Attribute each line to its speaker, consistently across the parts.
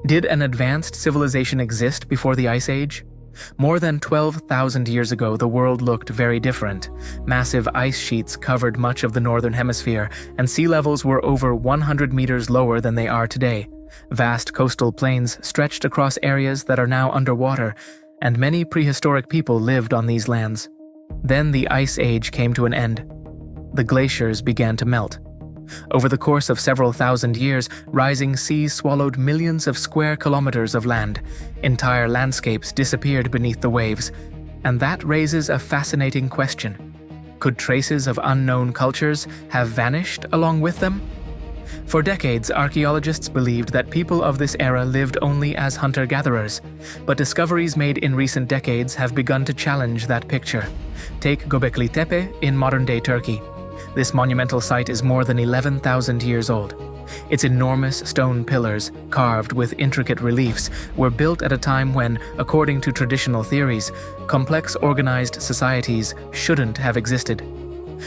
Speaker 1: Did an advanced civilization exist before the Ice Age? More than 12,000 years ago, the world looked very different. Massive ice sheets covered much of the northern hemisphere, and sea levels were over 100 meters lower than they are today. Vast coastal plains stretched across areas that are now underwater, and many prehistoric people lived on these lands. Then the Ice Age came to an end. The glaciers began to melt. Over the course of several thousand years, rising seas swallowed millions of square kilometers of land. Entire landscapes disappeared beneath the waves. And that raises a fascinating question. Could traces of unknown cultures have vanished along with them? For decades, archaeologists believed that people of this era lived only as hunter-gatherers, but discoveries made in recent decades have begun to challenge that picture. Take Göbekli Tepe in modern-day Turkey. This monumental site is more than 11,000 years old. Its enormous stone pillars, carved with intricate reliefs, were built at a time when, according to traditional theories, complex organized societies shouldn't have existed.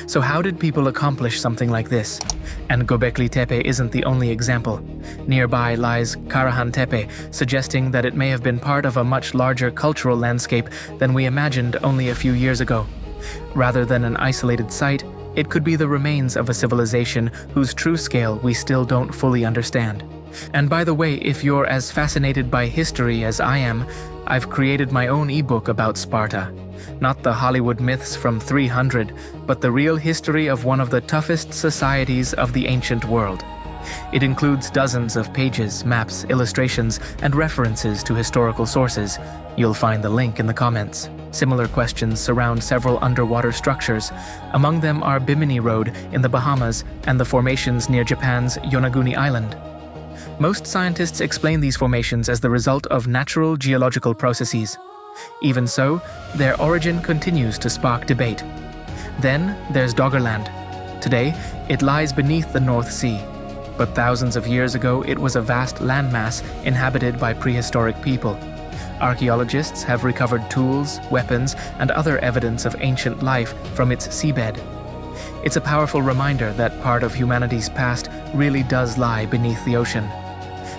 Speaker 1: So how did people accomplish something like this? And Göbekli Tepe isn't the only example. Nearby lies Karahan Tepe, suggesting that it may have been part of a much larger cultural landscape than we imagined only a few years ago. Rather than an isolated site, it could be the remains of a civilization whose true scale we still don't fully understand. And by the way, if you're as fascinated by history as I am, I've created my own ebook about Sparta. Not the Hollywood myths from 300, but the real history of one of the toughest societies of the ancient world. It includes dozens of pages, maps, illustrations, and references to historical sources. You'll find the link in the comments. Similar questions surround several underwater structures. Among them are Bimini Road in the Bahamas and the formations near Japan's Yonaguni Island. Most scientists explain these formations as the result of natural geological processes. Even so, their origin continues to spark debate. Then there's Doggerland. Today, it lies beneath the North Sea. But thousands of years ago, it was a vast landmass inhabited by prehistoric people. Archaeologists have recovered tools, weapons, and other evidence of ancient life from its seabed. It's a powerful reminder that part of humanity's past really does lie beneath the ocean.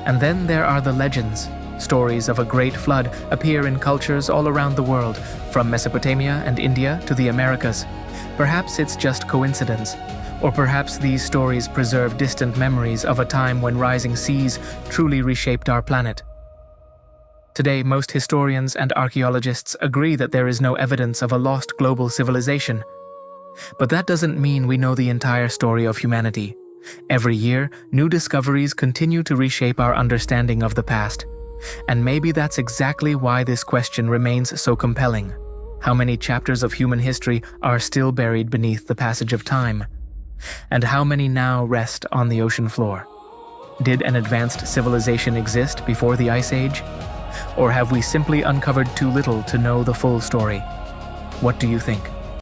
Speaker 1: And then there are the legends. Stories of a great flood appear in cultures all around the world, from Mesopotamia and India to the Americas. Perhaps it's just coincidence, or perhaps these stories preserve distant memories of a time when rising seas truly reshaped our planet. Today, most historians and archaeologists agree that there is no evidence of a lost global civilization. But that doesn't mean we know the entire story of humanity. Every year, new discoveries continue to reshape our understanding of the past. And maybe that's exactly why this question remains so compelling. How many chapters of human history are still buried beneath the passage of time? And how many now rest on the ocean floor? Did an advanced civilization exist before the Ice Age? Or have we simply uncovered too little to know the full story? What do you think?